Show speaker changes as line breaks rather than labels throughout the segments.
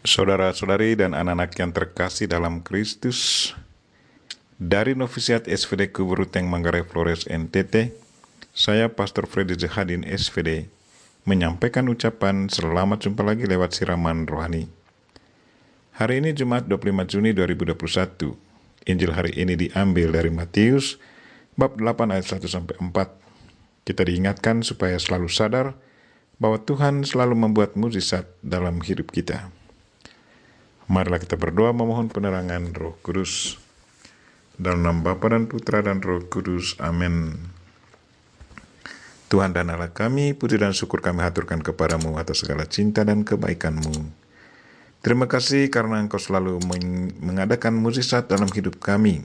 Saudara-saudari dan anak-anak yang terkasih dalam Kristus, dari Novisiat SVD Kuburuteng Manggarai Flores NTT, saya Pastor Freddy Zahadin SVD menyampaikan ucapan selamat jumpa lagi lewat siraman rohani. Hari ini Jumat 25 Juni 2021. Injil hari ini diambil dari Matius bab 8 ayat 1-4. Kita diingatkan supaya selalu sadar bahwa Tuhan selalu membuat mukjizat dalam hidup kita. Marilah kita berdoa memohon penerangan Roh Kudus. Dalam nama Bapa dan Putra dan Roh Kudus. Amin. Tuhan dan Allah kami, puji dan syukur kami haturkan kepadamu atas segala cinta dan kebaikan-Mu. Terima kasih karena Engkau selalu mengadakan mukjizat dalam hidup kami.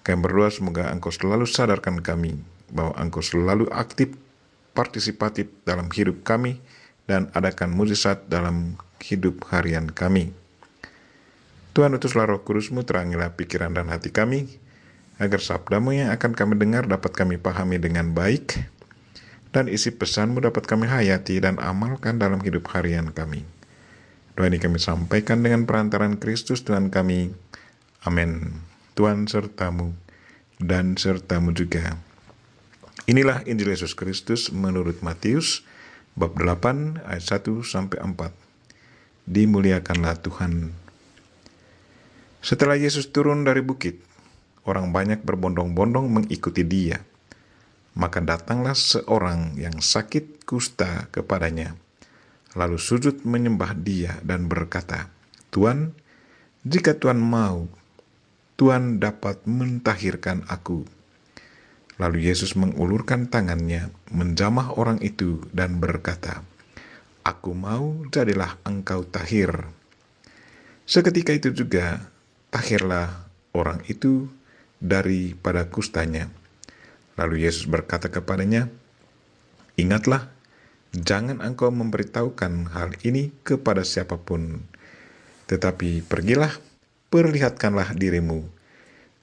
Kami berdoa semoga Engkau selalu sadarkan kami bahwa Engkau selalu aktif, partisipatif dalam hidup kami dan adakan mukjizat dalam hidup harian kami. Tuhan, utuslah Roh Kudus-Mu, terangilah pikiran dan hati kami, agar sabda-Mu yang akan kami dengar dapat kami pahami dengan baik, dan isi pesan-Mu dapat kami hayati dan amalkan dalam hidup harian kami. Doa ini kami sampaikan dengan perantaran Kristus Tuhan kami. Amin. Tuhan serta-Mu dan serta-Mu juga. Inilah Injil Yesus Kristus menurut Matius, bab 8 ayat 1-4. Dimuliakanlah Tuhan. Setelah Yesus turun dari bukit, orang banyak berbondong-bondong mengikuti Dia. Maka datanglah seorang yang sakit kusta kepadanya, lalu sujud menyembah Dia dan berkata, "Tuan, jika Tuan mau, Tuan dapat mentahirkan aku." Lalu Yesus mengulurkan tangannya, menjamah orang itu dan berkata, "Aku mau, jadilah engkau tahir." Seketika itu juga, tahirlah orang itu daripada kustanya. Lalu Yesus berkata kepadanya, "Ingatlah, jangan engkau memberitahukan hal ini kepada siapapun, tetapi pergilah, perlihatkanlah dirimu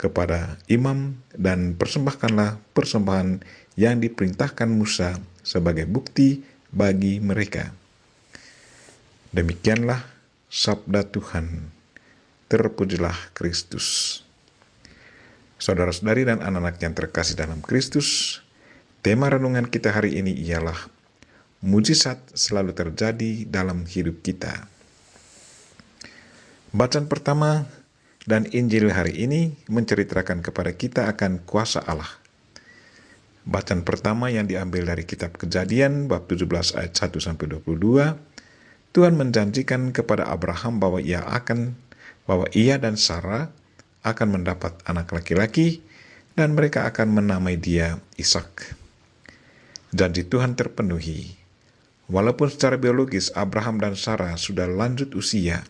kepada imam dan persembahkanlah persembahan yang diperintahkan Musa sebagai bukti bagi mereka." Demikianlah sabda Tuhan. Terpujilah Kristus. Saudara-saudari dan anak-anak yang terkasih dalam Kristus, tema renungan kita hari ini ialah mukjizat selalu terjadi dalam hidup kita. Bacaan pertama dan Injil hari ini menceritakan kepada kita akan kuasa Allah. Bacaan pertama yang diambil dari kitab Kejadian bab 17 ayat 1-22, Tuhan menjanjikan kepada Abraham bahwa ia dan Sarah akan mendapat anak laki-laki dan mereka akan menamai dia Ishak. Janji Tuhan terpenuhi. Walaupun secara biologis Abraham dan Sarah sudah lanjut usia,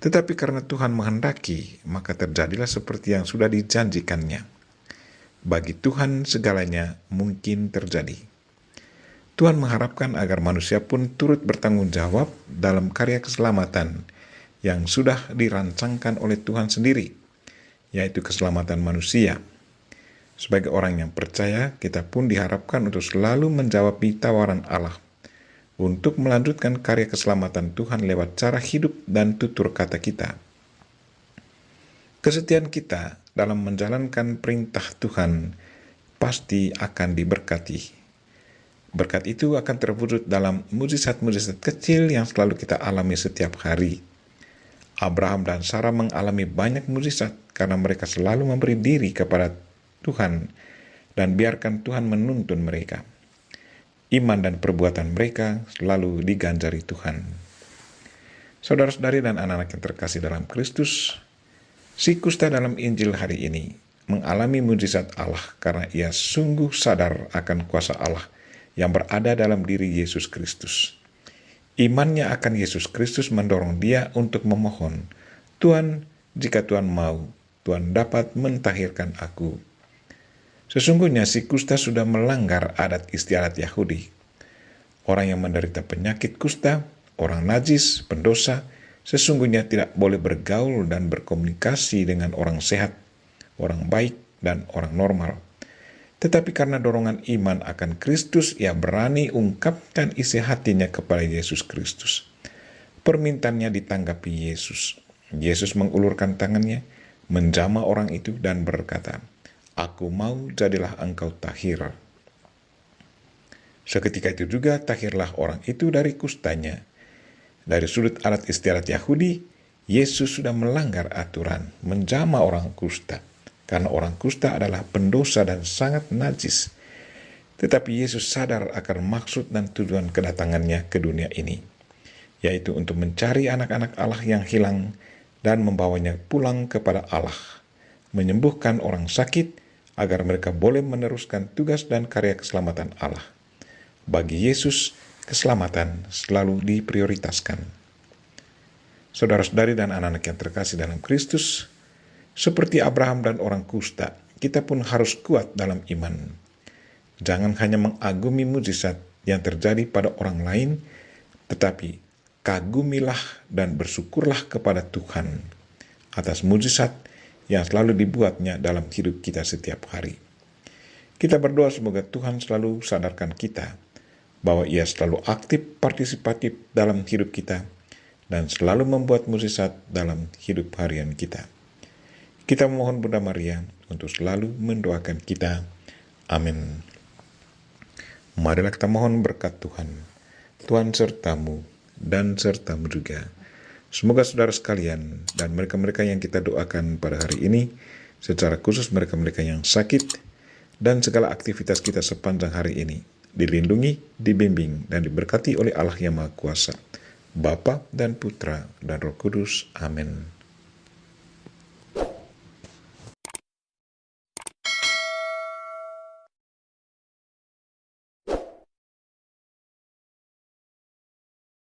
tetapi karena Tuhan menghendaki, maka terjadilah seperti yang sudah dijanjikannya. Bagi Tuhan segalanya mungkin terjadi. Tuhan mengharapkan agar manusia pun turut bertanggung jawab dalam karya keselamatan yang sudah dirancangkan oleh Tuhan sendiri, yaitu keselamatan manusia. Sebagai orang yang percaya, kita pun diharapkan untuk selalu menjawab tawaran Allah untuk melanjutkan karya keselamatan Tuhan lewat cara hidup dan tutur kata kita. Kesetiaan kita dalam menjalankan perintah Tuhan pasti akan diberkati. Berkat itu akan terwujud dalam mukjizat-mukjizat kecil yang selalu kita alami setiap hari. Abraham dan Sarah mengalami banyak mukjizat karena mereka selalu memberi diri kepada Tuhan dan biarkan Tuhan menuntun mereka. Iman dan perbuatan mereka selalu diganjari Tuhan. Saudara-saudari dan anak-anak yang terkasih dalam Kristus, si kusta dalam Injil hari ini mengalami mukjizat Allah karena ia sungguh sadar akan kuasa Allah yang berada dalam diri Yesus Kristus. Imannya akan Yesus Kristus mendorong dia untuk memohon, "Tuan, jika Tuan mau, Tuan dapat mentahirkan aku." Sesungguhnya si kusta sudah melanggar adat istiadat Yahudi. Orang yang menderita penyakit kusta, orang najis, pendosa, sesungguhnya tidak boleh bergaul dan berkomunikasi dengan orang sehat, orang baik, dan orang normal. Tetapi karena dorongan iman akan Kristus, ia berani ungkapkan isi hatinya kepada Yesus Kristus. Permintaannya ditanggapi Yesus. Yesus mengulurkan tangannya, menjamah orang itu dan berkata, "Aku mau, jadilah engkau tahir." Seketika itu juga tahirlah orang itu dari kustanya. Dari sudut adat istiadat Yahudi, Yesus sudah melanggar aturan menjamah orang kusta, karena orang kusta adalah pendosa dan sangat najis. Tetapi Yesus sadar akan maksud dan tujuan kedatangannya ke dunia ini, yaitu untuk mencari anak-anak Allah yang hilang dan membawanya pulang kepada Allah, menyembuhkan orang sakit agar mereka boleh meneruskan tugas dan karya keselamatan Allah. Bagi Yesus, keselamatan selalu diprioritaskan. Saudara-saudari dan anak-anak yang terkasih dalam Kristus, seperti Abraham dan orang kusta, kita pun harus kuat dalam iman. Jangan hanya mengagumi mujizat yang terjadi pada orang lain, tetapi kagumilah dan bersyukurlah kepada Tuhan atas mujizat yang selalu dibuatnya dalam hidup kita setiap hari. Kita berdoa semoga Tuhan selalu sadarkan kita bahwa Ia selalu aktif partisipatif dalam hidup kita dan selalu membuat mujizat dalam hidup harian kita. Kita memohon Bunda Maria untuk selalu mendoakan kita. Amin. Marilah kita mohon berkat Tuhan. Tuhan sertamu dan sertamu juga. Semoga saudara sekalian dan mereka-mereka yang kita doakan pada hari ini, secara khusus mereka-mereka yang sakit, dan segala aktivitas kita sepanjang hari ini, dilindungi, dibimbing, dan diberkati oleh Allah yang Maha Kuasa, Bapa dan Putra dan Roh Kudus. Amin.